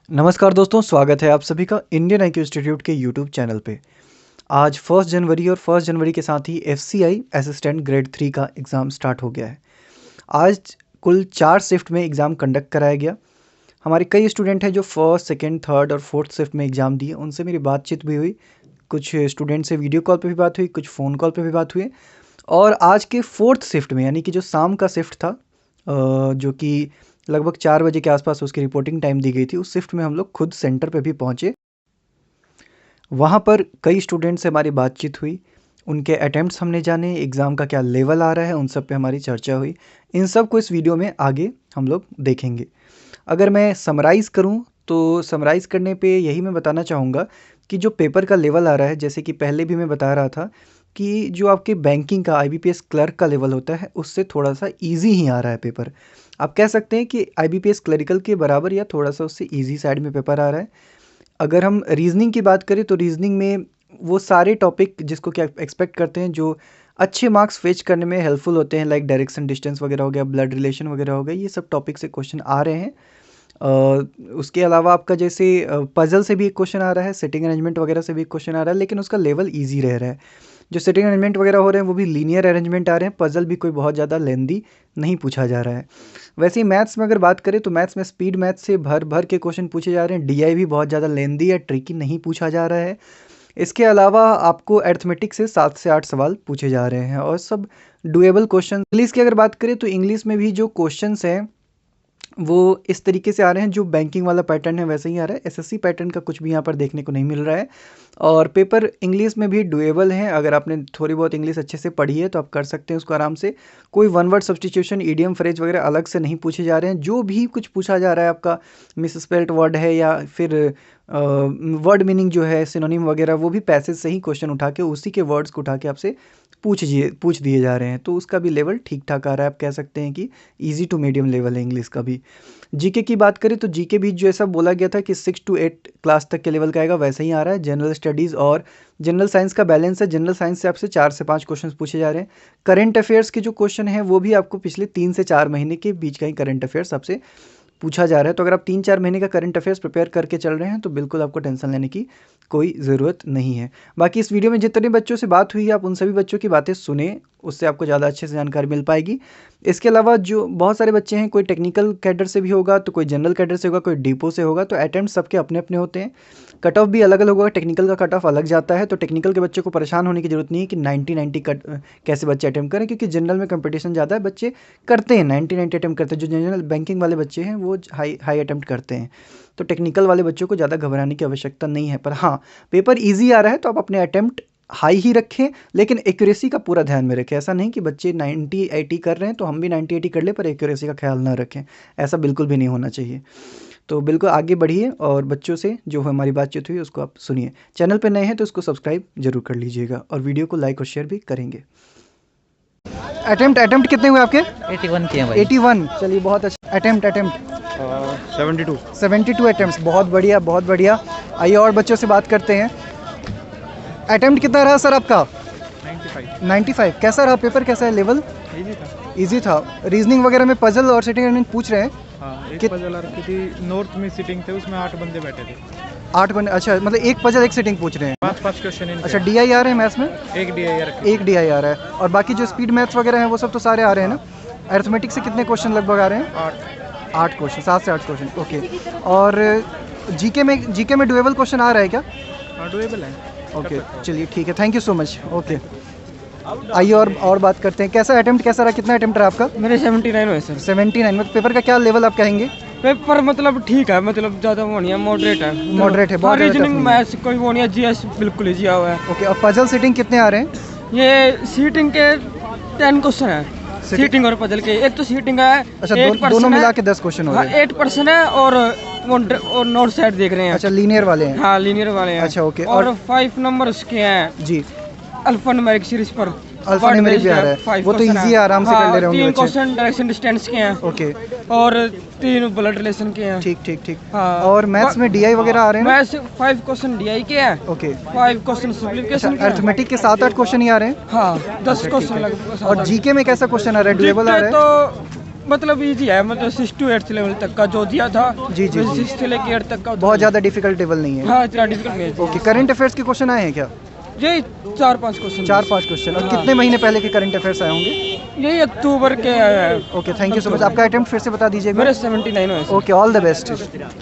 नमस्कार दोस्तों, स्वागत है आप सभी का इंडियन आईक्यू इंस्टीट्यूट के यूट्यूब चैनल पे। आज 1 जनवरी और 1 जनवरी के साथ ही एफसीआई असिस्टेंट ग्रेड 3 का एग्ज़ाम स्टार्ट हो गया है। आज कुल 4 शिफ्ट में एग्ज़ाम कंडक्ट कराया गया। हमारे कई स्टूडेंट हैं जो फर्स्ट, सेकंड, थर्ड और फोर्थ शिफ्ट में एग्ज़ाम दिए। उनसे मेरी बातचीत भी हुई। कुछ स्टूडेंट से वीडियो कॉल पे भी बात हुई, कुछ फ़ोन कॉल पे भी बात हुई। और आज के फोर्थ शिफ्ट में, यानी कि जो शाम का शिफ्ट था, जो कि लगभग 4 बजे के आसपास उसकी रिपोर्टिंग टाइम दी गई थी, उस शिफ्ट में हम लोग खुद सेंटर पे भी पहुँचे। वहाँ पर कई स्टूडेंट से हमारी बातचीत हुई, उनके अटेम्प्ट्स हमने जाने, एग्ज़ाम का क्या लेवल आ रहा है, उन सब पे हमारी चर्चा हुई। इन सब को इस वीडियो में आगे हम लोग देखेंगे। अगर मैं समराइज़ करूँ तो समराइज़ करने पे यही मैं बताना चाहूँगा कि जो पेपर का लेवल आ रहा है, जैसे कि पहले भी मैं बता रहा था कि जो आपके बैंकिंग का आईबीपीएस क्लर्क का लेवल होता है, उससे थोड़ा-सा ईज़ी ही आ रहा है पेपर। आप कह सकते हैं कि आईबीपीएस क्लरिकल के बराबर या थोड़ा-सा उससे ईज़ी साइड में पेपर आ रहा है। अगर हम रीज़निंग की बात करें तो रीज़निंग में वो सारे टॉपिक जिसको क्या एक्सपेक्ट करते हैं, जो अच्छे मार्क्स फेच करने में हेल्पफुल होते हैं, लाइक डायरेक्शन डिस्टेंस वगैरह हो गया, ब्लड रिलेशन वगैरह हो गया, ये सब टॉपिक से क्वेश्चन आ रहे हैं। उसके अलावा आपका जैसे पज़ल से भी एक क्वेश्चन आ रहा है, सिटिंग अरेंजमेंट वगैरह से भी एक क्वेश्चन आ रहा है, लेकिन उसका लेवल ईज़ी रह रहा है। जो सिटिंग अरेंजमेंट वगैरह हो रहे हैं वो भी लीनियर अरेंजमेंट आ रहे हैं, पज़ल भी कोई बहुत ज़्यादा लेंदी नहीं पूछा जा रहा है। वैसे ही मैथ्स में अगर बात करें तो मैथ्स में स्पीड मैथ्स से भर भर के क्वेश्चन पूछे जा रहे हैं, डीआई भी बहुत ज़्यादा लेंदी या ट्रिकी नहीं पूछा जा रहा है। इसके अलावा आपको अरिथमेटिक से 7 से 8 सवाल पूछे जा रहे हैं और सब डुएबल क्वेश्चन। इंग्लिश की अगर बात करें तो इंग्लिश में भी जो क्वेश्चंस हैं वो इस तरीके से आ रहे हैं, जो बैंकिंग वाला पैटर्न है वैसे ही आ रहा है। एसएससी पैटर्न का कुछ भी यहाँ पर देखने को नहीं मिल रहा है। और पेपर इंग्लिश में भी डुएबल हैं। अगर आपने थोड़ी बहुत इंग्लिश अच्छे से पढ़ी है तो आप कर सकते हैं उसको आराम से। कोई one word substitution, idiom, phrase वगैरह अलग से नहीं पूछे जा रहे हैं। जो भी कुछ पूछा जा रहा है आपका मिसस्पेल्ड वर्ड है या फिर वर्ड मीनिंग जो है, सिनोनिम वगैरह, वो भी पैसेज से ही क्वेश्चन उठा के उसी के वर्ड्स को उठा के आपसे पूछ दिए जा रहे हैं। तो उसका भी लेवल ठीक ठाक आ रहा है। आप कह सकते हैं कि ईजी टू मीडियम लेवल है इंग्लिश का भी। जीके की बात करें तो जीके भी जैसा बोला गया था कि 6 to 8 क्लास तक के लेवल का आएगा, वैसा ही आ रहा है। जनरल स्टडीज़ और जनरल साइंस का बैलेंस है। जनरल साइंस से आपसे 4 से 5 क्वेश्चन पूछे जा रहे हैं। करंट अफेयर्स के जो क्वेश्चन हैं वो भी आपको पिछले 3 से 4 महीने के बीच का ही करंट अफेयर्स आपसे पूछा जा रहा है। तो अगर आप 3-4 महीने का करंट अफेयर्स प्रिपेयर करके चल रहे हैं तो बिल्कुल आपको टेंशन लेने की कोई ज़रूरत नहीं है। बाकी इस वीडियो में जितने बच्चों से बात हुई है, आप उन सभी बच्चों की बातें सुने, उससे आपको ज़्यादा अच्छे से जानकारी मिल पाएगी। इसके अलावा जो बहुत सारे बच्चे हैं, कोई टेक्निकल कैडर से भी होगा, तो कोई जनरल कैडर से होगा, कोई डिपो से होगा, तो अटेम्प्ट सबके अपने अपने होते हैं। कट ऑफ भी अलग अलग होगा। टेक्निकल का कट ऑफ अलग जाता है, तो टेक्निकल के बच्चे को परेशान होने की ज़रूरत नहीं है कि 90-90 कट कैसे बच्चे अटैम्प्ट करें, क्योंकि जनरल में कंपटीशन ज़्यादा है। बच्चे करते हैं 90-90 अटैम्प्ट करते हैं। जो जनरल बैंकिंग वाले बच्चे हैं वो हाई अटैम्प्ट करते हैं। तो टेक्निकल वाले बच्चों को ज़्यादा घबराने की आवश्यकता नहीं है। पर हाँ, पेपर ईजी आ रहा है तो आप अपने अटैम्प्ट हाई ही रखें, लेकिन एक्यूरेसी का पूरा ध्यान में रखें। ऐसा नहीं कि बच्चे 90-80 कर रहे हैं तो हम भी 90-80 कर ले पर एक्यूरेसी का ख्याल ना रखें। ऐसा बिल्कुल भी नहीं होना चाहिए। तो बिल्कुल आगे बढ़िए और बच्चों से जो हमारी बातचीत हुई उसको आप सुनिए। चैनल पर नए हैं तो उसको सब्सक्राइब जरूर कर लीजिएगा और वीडियो को लाइक और शेयर भी करेंगे। अटेम्प्ट कितने हुए आपके? 81 किए हैं भाई। 81, चलिए बहुत अच्छा। अटेम्प्ट 72 अटेम्प्ट, बहुत बढ़िया बहुत बढ़िया। आइए और बच्चों से बात करते हैं। अटेम्प्ट कितना रहा सर आपका? 95। कैसा रहा पेपर, कैसा है लेवल? इजी था। रीजनिंग वगैरह में पजल और सिटिंग अरेंजमेंट पूछ रहे हैं? हाँ, एक पजल आ रखी थी। नॉर्थ में सिटिंग थे, उसमें 8 बंदे बैठे थे। 8 बंदे? अच्छा, मतलब एक पजल एक सिटिंग पूछ रहे हैं। 5 क्वेश्चन। अच्छा, डीआई आ रहे हैं मैथ्स में? एक डीआई एक डीआई आ रहा है। और बाकी जो स्पीड मैथ्स वगैरह हैं वो सब तो सारे आ रहे हैं ना? अरिथमेटिक से कितने क्वेश्चन लगभग आ रहे हैं? 8 क्वेश्चन, 7 से 8 क्वेश्चन, ओके। और जीके में डुएबल क्वेश्चन आ रहा है क्या? हाँ, डुएबल है। ओके, चलिए ठीक है, thank you so much. Okay, आइए और बात करते हैं। कैसा अटेम्प्ट, कैसा रहा? कितना अटेम्प्ट रहा आपका? मेरे 79 हुए सर। 79। मतलब पेपर का क्या लेवल आप कहेंगे? पेपर मतलब ठीक है, मतलब ज़्यादा वो नहीं है, मॉडरेट है। मॉडरेट है, बहुत ज़्यादा रीजनिंग tough नहीं है। मैथ्स कोई वो नहीं है, जीएस बिल्कुल ईजी हुआ है। ओके, और पजल सिटिंग कितने आ रहे हैं? ये सीटिंग के 10 क्वेश्चन है। सीटिंग और पजल के एक तो सीटिंग है। अच्छा, दोनों मिला के 10 क्वेश्चन हो रहे हैं। 8% है और नॉर्थ साइड देख रहे हैं। अच्छा, लीनियर वाले हैं? हाँ, लीनियर वाले हैं। अच्छा, ओके। और 5 नंबर उसके हैं जी, अल्फान्यूमेरिक सीरीज पर। अल्फान्यूमेरिक भी आ रहा है, वो तो इजी आराम से कर ले रहे होंगे 3 बच्चे। क्वेश्चन डायरेक्शन डिस्टेंस के हैं। ओके, और 3 ब्लड रिलेशन के हैं। ठीक। हाँ। और मैथ्स में डीआई वगैरह आ रहे हैं ना? मैथ्स 5 क्वेश्चन डीआई के हैं। ओके। 5 क्वेश्चन सिंपलीफिकेशन के हैं। अरिथमेटिक के 7-8 क्वेश्चन ही आ रहे हैं? हाँ, 10 क्वेश्चन लगभग। और जीके में कैसा क्वेश्चन आ रहा है? डुएबल आ रहा है? तो मतलब इजी है, मतलब 6 to 8 लेवल तक का जो दिया था। जी, जी, जी। 6 से लेके 8 तक का बहुत ज़्यादा डिफिकल्ट लेवल नहीं है। हाँ, इतना डिफिकल्ट नहीं है। ओके, करंट अफेयर्स के क्वेश्चन आए हैं क्या? यही 4-5 क्वेश्चन। 4-5 क्वेश्चन। और कितने महीने पहले के करंट अफेयर्स आए होंगे? यही अक्टूबर के आया है। Okay, thank you so much. आपका अटेम्प्ट फिर से बता दीजिए। मेरे 79 हुए। Okay, all the best.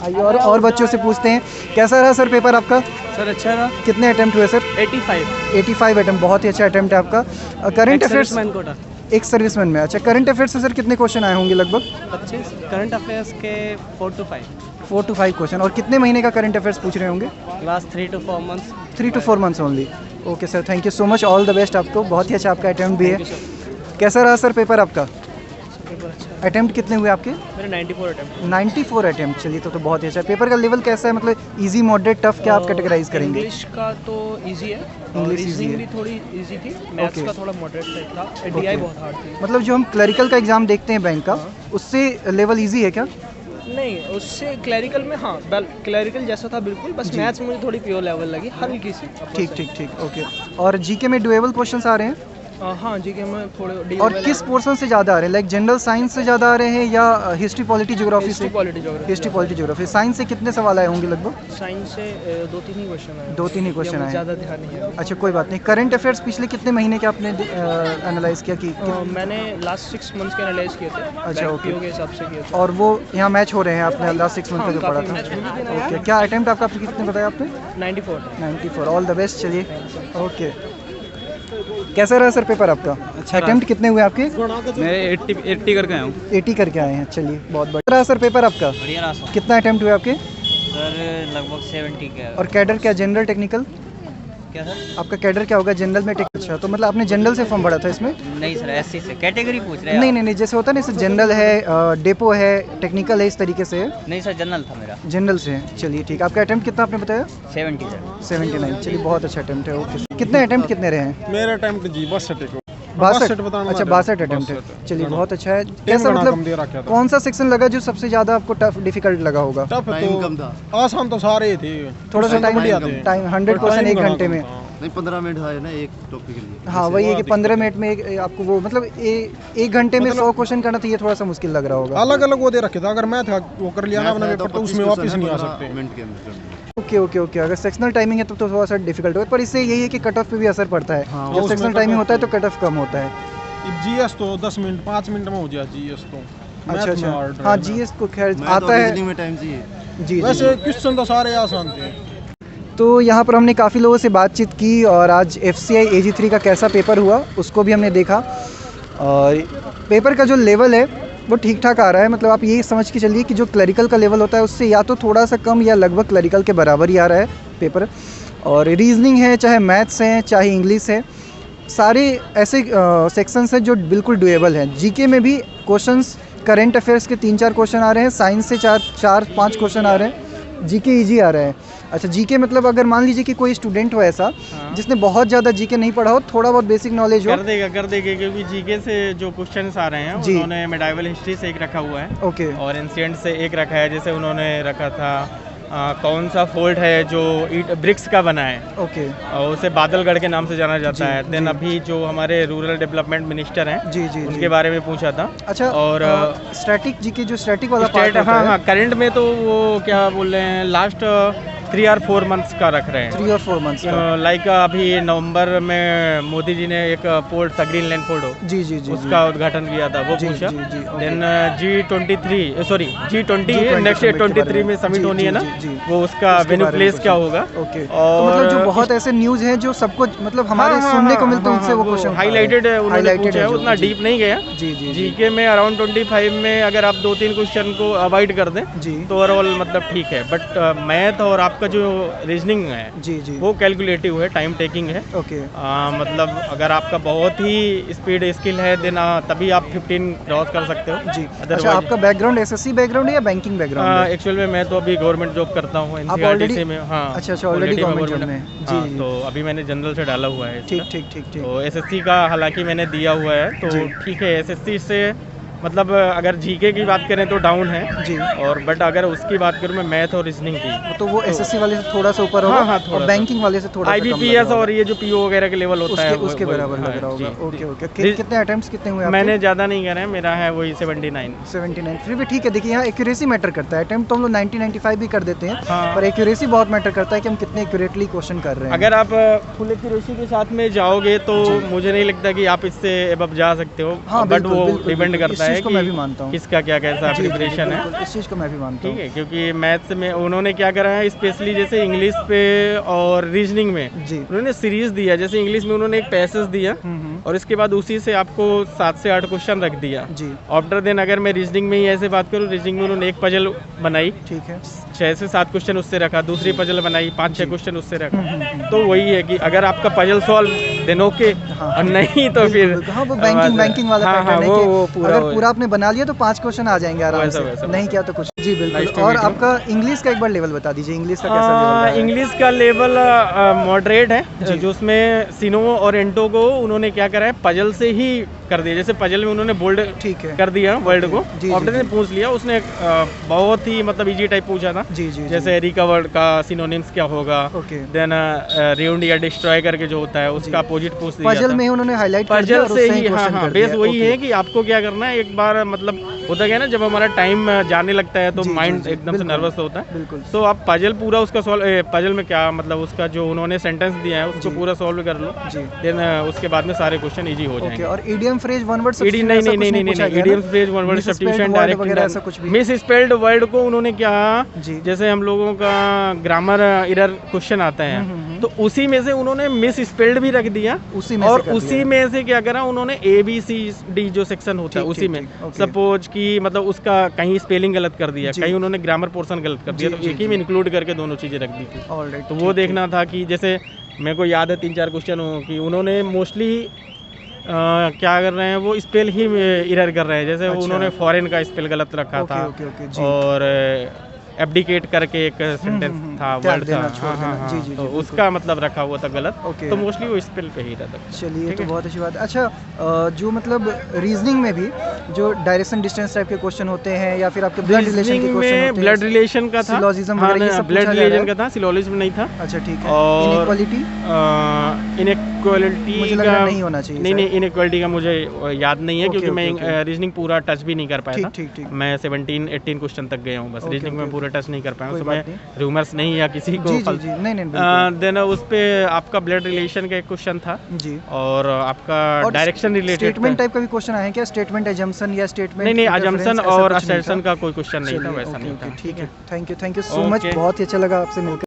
आइए और बच्चों से पूछते हैं, कैसा रहा सर पेपर आपका? सर अच्छा रहा। कितने अटेम्प्ट हुए सर? 85 अटेम्प्ट, बहुत ही अच्छा अटेम्प्ट है आपका। करंट अफेयर्स कोटा एक सर्विसमैन में। अच्छा, करंट अफेयर्स से सर कितने क्वेश्चन आए होंगे लगभग? 25। करंट अफेयर्स के 4 to 5 4 to 5 क्वेश्चन। और कितने महीने का करंट अफेयर्स पूछ रहे होंगे? Last 3 to 4 months. 3 to 4 months only. Okay sir, thank you so much, all the best आपको। बहुत ही अच्छा आपका अटेम्प्ट भी है। कैसा रहा सर पेपर आपका? अटेम्प्ट कितने हुए आपके? मेरे 94 अटेम्प्ट। 94 अटेम्प्ट। चलिए, तो बहुत ही अच्छा। पेपर का लेवल कैसा है, मतलब इजी, मॉडरेट, टफ, क्या आप कैटेगराइज करेंगे? इंग्लिश का तो इजी है, इंग्लिश easy रीजनिंग है। भी थोड़ी इजी थी, मैथ्स Okay. का थोड़ा मॉडरेट टाइप था, Okay. डीआई बहुत हार्ड थी। मतलब जो हम क्लरिकल का एग्जाम देखते हैं बैंक का, उससे लेवल इजी है क्या? नहीं, उससे क्लरिकल में हाँ क्लरिकल जैसा था बिल्कुल, बस मैथ्स में मुझे थोड़ी प्योर लेवल लगी, हल्की सी। ठीक ठीक ठीक, ओके। और जीके में डुएबल क्वेश्चंस आ रहे हैं? हाँ जीके में थोड़े और किस पोर्शन से ज़्यादा आ रहे हैं? लाइक जनरल साइंस से ज़्यादा आ रहे हैं या हिस्ट्री, पॉलिटी, ज्योग्राफी से? History, polity, geography. साइंस से कितने सवाल आए होंगे लगभग? साइंस से 2-3 ही क्वेश्चन आए। 2-3 ही क्वेश्चन आए। ज़्यादा ध्यान नहीं है। अच्छा, कोई बात नहीं। करंट अफेयर्स पिछले कितने महीने के आपने एनालाइज किया कि मैंने लास्ट 6 मंथ्स के एनालाइज किए थे। अच्छा, okay. के हिसाब से किए थे। और वो यहाँ मैच हो रहे हैं आपने लास्ट 6 मंथ का जो पढ़ा काफी match हुए था? हैं। ओके, क्या अटेम्प्ट आपका कितने बताया आपने? 94। 94, ऑल द बेस्ट। चलिए, ओके। कैसा रहा सर पेपर आपका? अच्छा अटेम्प्ट कितने हुए आपके? मैं 80 करके आया हूँ। 80 करके आए हैं। चलिए, बहुत बढ़िया रहा सर पेपर आपका। बढ़िया रहा सर। कितना अटेम्प्ट हुए आपके? सर लगभग 70 के। और कैडर क्या, जनरल, टेक्निकल? क्या सर? आपका कैडर क्या होगा? जनरल में अच्छा, तो मतलब आपने जनरल से फॉर्म भरा था इसमें? नहीं सर, एससी से। कैटेगरी पूछ रहे हैं नहीं आप? नहीं नहीं, जैसे होता है ना, जैसे जनरल है, डेपो है, टेक्निकल है, इस तरीके से है। नहीं सर, जनरल था मेरा। जनरल से है। चलिए ठीक। आपका अटेम्प्ट कितना आपने बताया? 70 सर। 79। चलिए, बहुत अच्छा अटेम्प्ट है। ओके, कितने अटेम्प्ट कितने रहे हैं? मेरा अटेम्प्ट जी 62 62 बताना। अच्छा, 62 अटेम्प्ट है। 62 चलिए, बहुत अच्छा है। टाइम कैसा बड़ा कम मतलब दे रखा था। कौन सा सेक्शन लगा जो सबसे ज़्यादा आपको टफ, डिफिकल्ट लगा होगा? टफ तो आसान तो सारे ही थे। थोड़ा सा बढ़िया थे। टाइम 100 क्वेश्चन 1 घंटे में। नहीं 15 मिनट है ना एक टॉपिक के लिए। हाँ, वही है कि 15 मिनट में आपको वो मतलब 1 घंटे में 100 क्वेश्चन करना, तो ये थोड़ा सा मुश्किल लग रहा होगा। अलग अलग वो दे रखे था। अगर मैथ वो कर लिया ना अपना पेपर तो उसमें वापस नहीं आ सकते। मिनट के अंदर। ओके ओके ओके, अगर सेक्शनल टाइमिंग है तो थोड़ा सा डिफिकल्ट होगा, पर इससे यही है कि कट ऑफ पे भी असर पड़ता है। हाँ, जब उसमें सेक्शनल cut टाइमिंग off होता है तो कट ऑफ कम होता है। जीएस तो 10 मिनट 5 मिनट में हो जाए जीएस तो। अच्छा मैथ में अच्छा, hard हाँ है। जीएस को खैर मैं आता है। रीजनिंग में टाइम चाहिए। जी जी। वैसे क्वेश्चन तो सारे आसान थे। तो यहाँ पर हमने काफ़ी लोगों से बातचीत की और आज FCI AG3 का कैसा पेपर हुआ उसको भी हमने देखा। और पेपर का जो लेवल है वो ठीक ठाक आ रहा है। मतलब आप यही समझ के चलिए कि जो क्लरिकल का लेवल होता है उससे या तो थोड़ा सा कम या लगभग क्लरिकल के बराबर ही आ रहा है पेपर। और रीजनिंग है, चाहे मैथ्स है, चाहे इंग्लिश है, सारे ऐसे सेक्शंस हैं जो बिल्कुल डुएबल हैं। जीके में भी क्वेश्चंस, करंट अफेयर्स के 3-4 क्वेश्चन आ रहे हैं, साइंस से 4-5 क्वेश्चन आ रहे हैं, जीके ईजी आ रहा है। अच्छा, जीके मतलब अगर मान लीजिए कि कोई स्टूडेंट हो ऐसा जिसने बहुत ज़्यादा जीके नहीं पढ़ा हो, थोड़ा बहुत बेसिक नॉलेज हो, कर देगा क्योंकि जीके से जो क्वेश्चंस आ रहे हैं जी। उन्होंने मेडाइवल हिस्ट्री से एक रखा हुआ है ओके और एंशिएंट से एक रखा है। जैसे उन्होंने रखा था कौन सा फोर्ट है जो ईट ब्रिक्स का बना है, ओके और उसे बादलगढ़ के नाम से जाना जाता जी, है। देन जी। अभी जो हमारे रूरल डेवलपमेंट मिनिस्टर हैं जी जी उनके जी। बारे में पूछा था। अच्छा, और स्टैटिक जीके जो स्टैटिक वाला स्टेट, पार्ट हाँ हाँ, करंट में तो वो क्या बोल रहे हैं, लास्ट 3 or 4 मंथ्स का रख रहे हैं। 3 और 4 मंथ्स का। लाइक अभी नवंबर में मोदी जी ने एक पोर्ट था, ग्रीनलैंड पोर्ट हो, जी जी जी उसका उद्घाटन किया था, वो जी, पूछा। जी, जी, okay. Then G20 G20 next summit के 23 बारे में में। समिट जी, होनी है जी, ना, जी, जी। वो उसका उसके वेन्यू बारे में प्लेस कुछ क्या है। होगा। ओके, तो और मतलब जो बहुत ऐसे न्यूज़ हैं जो सबको मतलब हमारे सुनने को मिलते हैं, उनसे वो क्वेश्चन हाईलाइटेड उन्होंने पूछा है, जो, उतना जी। डीप नहीं गया। जी जी जी जीके में अराउंड 25 में अगर आप 2-3 क्वेश्चन को अवॉइड कर दें जी तो ओवरऑल मतलब ठीक है। बट मैथ और आपका जो रीजनिंग है जी जी। वो कैलकुलेटिव है, टाइम टेकिंग है। ओके मतलब अगर आपका बहुत ही स्पीड स्किल है देन तभी आप 15 क्रॉस कर सकते हो। जी। अच्छा, Otherwise- आपका बैकग्राउंड SSC बैकग्राउंड है या बैंकिंग बैकग्राउंड है? एक्चुअल में मैं तो अभी गवर्नमेंट जॉब करता हूँ already- NCRTC में। हाँ, अच्छा अच्छा, ऑलरेडी already मैं गवर्नमेंट जॉब government में। हाँ, जी जी। तो अभी मैंने जनरल से डाला हुआ है इसका। ठीक ठीक ठीक ठीक। तो SSC का हालांकि मैंने दिया हुआ है, तो जी। ठीक है। SSC से मतलब अगर जीके की बात करें तो डाउन है जी। और बट अगर उसकी बात करूँ मैं मैथ और रीजनिंग की तो वो एसएससी वाले से थोड़ा सा ऊपर होगा। हाँ, हाँ, थोड़ा और सा। बैंकिंग वाले से थोड़ा सा कम लग IBPS रहा और ये जो पीओ वगैरह के लेवल होता है उसके बराबर लग रहा होगा। Okay okay. कितने अटेम्प्ट्स कितने हुए आपके? मैंने ज़्यादा नहीं करे, मेरा है वही 79। 79। फिर भी ठीक है। देखिए यहाँ एक्यूरेसी मैटर करता है। अटेम्प्ट तो हम लोग 90-95 भी कर देते हैं, हाँ। पर एक्यूरेसी बहुत मैटर करता है कि हम कितने एक्यूरेटली क्वेश्चन कर रहे हैं। अगर आप फुल एक्यूरेसी के साथ में जाओगे तो मुझे नहीं लगता कि आप इससे अब जा सकते हो। हाँ, बट बिल्कुल, वो बिल्कुल, डिपेंड बिल्कुल। करता इस है चीज़ को मैं भी मानता हूँ। किसका क्या कैसा जी, जी, प्रिपरेशन है। बिल्कुल, इस चीज़ को मैं भी मानता हूँ। ठीक है, क्योंकि मैथ्स में उन्होंने क्या करा है, स्पेशली जैसे इंग्लिश पे और रीजनिंग में जी। उन्होंने सीरीज दिया। जैसे इंग्लिश में उन्होंने एक पैसेज दिया और इसके बाद उसी से आपको 7 से 8 क्वेश्चन रख दिया। जी। आफ्टर देन अगर मैं रीजनिंग में ही ऐसे बात करूँ, रीजनिंग में उन्होंने एक पजल बनाई, ठीक है। 6 से 7 क्वेश्चन उससे रखा, दूसरी पजल बनाई, 5-6 क्वेश्चन उससे रखा। तो वही है कि अगर आपका पजल सॉल्व देन ओके, और नहीं तो फिर हाँ, वो बैंकिंग वाला हाँ, पैटर्न है वो कि पूरा अगर पूरा आपने बना लिया तो 5 क्वेश्चन आ जाएंगे आराम वैसा, से। वैसा, नहीं किया तो कुछ। जी Nice बिल्कुल। to और meet you. आपका इंग्लिश का एक बार लेवल बता दीजिए। इंग्लिश का कैसा लेवल है? इंग्लिश का लेवल मॉडरेट है, जो उसमें सिनो और एंटो को उन्होंने क्या करा है, पजल से ही कर दिया। जैसे पजल में उन्होंने बोल्ड ठीक है। कर दिया वर्ड को, जी, जी, ऑप्टर ने जी। पूछ लिया, उसने बहुत ही मतलब इजी टाइप पूछा था। जी जी। जैसे रिकवर्ड का सिनोनिम्स क्या होगा, ओके। देन रिउंड या डिस्ट्रॉय करके जो होता है उसका अपोजिट पूछ दिया पजल था। में उन्होंने हाईलाइट कर दिया पजल और से उससे ही, हाँ क्वेश्चन हाँ, कर बेस दिया। वही ओके। है कि आपको क्या करना है, एक बार मतलब होता है ना, जब हमारा टाइम जाने लगता है तो जी, जी, माइंड जी, एकदम से बिल्कुल, नर्वस होता है। बिल्कुल। तो आप पजल पूरा उसका पजल में क्या मतलब उसका जो उन्होंने सेंटेंस दिया है उसको जी। पूरा सॉल्व कर लो, जी। देन उसके बाद में सारे क्वेश्चन इजी हो ओके। जाएंगे। और ईडीएम फ्रेज वन वर्ड नहीं idiom phrase one word substitution direct वगैरह ऐसा कुछ भी? मिस स्पेल्ड वर्ड को उन्होंने क्या, जी। जैसे हम लोगों का ग्रामर एरर क्वेश्चन आता है तो उसी में से उन्होंने मिस स्पेल्ड भी रख दिया, उसी में और से कर उसी दिया। में से क्या करा उन्होंने ABCD जो सेक्शन होता है ठीक, उसी ठीक, में ठीक, ओके। सपोज कि मतलब उसका कहीं स्पेलिंग गलत कर दिया, जी। कहीं उन्होंने ग्रामर पोर्शन गलत कर दिया, जी, तो जी, एक ही में इंक्लूड करके दोनों चीजें रख दी थी। ऑलराइट। तो वो देखना था कि जैसे मेरे को याद है 3-4 क्वेश्चन हो कि उन्होंने मोस्टली क्या कर रहे हैं, वो स्पेल ही इरर कर रहे हैं। जैसे अच्छा। उन्होंने फॉरेन का स्पेल गलत रखा ओके, था, ओके, ओके, जी। और एब्डिकेट करके एक सेंटेंस था, त्याग वर्ड था, देना, छोड़ हाँ, हाँ, देना। हाँ, जी, जी, तो जी, बिल्कुल। उसका मतलब रखा हुआ था गलत, ओके। तो मोस्टली वो स्पेल पे ही रहता। चलिए, ठीक तो है। बहुत अच्छी बात है। अच्छा, जो मतलब रीजनिंग में भी जो डायरेक्शन डिस्टेंस टाइप के क्वेश्चन होते हैं या फिर आपके ब्लड रिलेशन के रीजनिंग क्वेश्चन में होते हैं, ब्लड रिलेशन का था, सिलोजिज्म वगैरह ये सब ब्लड पूछा जा रहा रिलेशन है? का था, सिलोजिज्म नहीं था। अच्छा, ठीक है। और इनइक्वालिटी इनइक्वालिटी मुझे लग रहा है नहीं होना चाहिए नहीं शायद। नहीं, इनइक्वालिटी का मुझे याद नहीं है, ओके, क्योंकि ओके, मैं रीजनिंग पूरा टच भी नहीं कर पाया ठीक, था। ठीक, ठीक। मैं 17-18 क्वेश्चन तक गया हूँ बस, ओके, रीजनिंग ओके, में पूरा टच नहीं कर पाया हूँ। कोई उसमें बात नहीं। रूमर्स नहीं या किसी को जी जी जी, नहीं नहीं बिल्कुल। देन उस पे आपका ब्लड रिलेशन का एक क्वेश्चन था, जी। और आपका और डायरेक्शन रिलेटेड स्टेटमेंट टाइप का भी क्वेश्चन आया है क्या? स्टेटमेंट एजम्पशन या स्टेटमेंट नहीं नहीं, अजम्पशन और असर्शन का कोई क्वेश्चन नहीं था, चलिए, वैसा ओके, नहीं ओके, था। ठीक है। Thank you so much. Okay. बहुत ही अच्छा लगा आपसे मिलकर।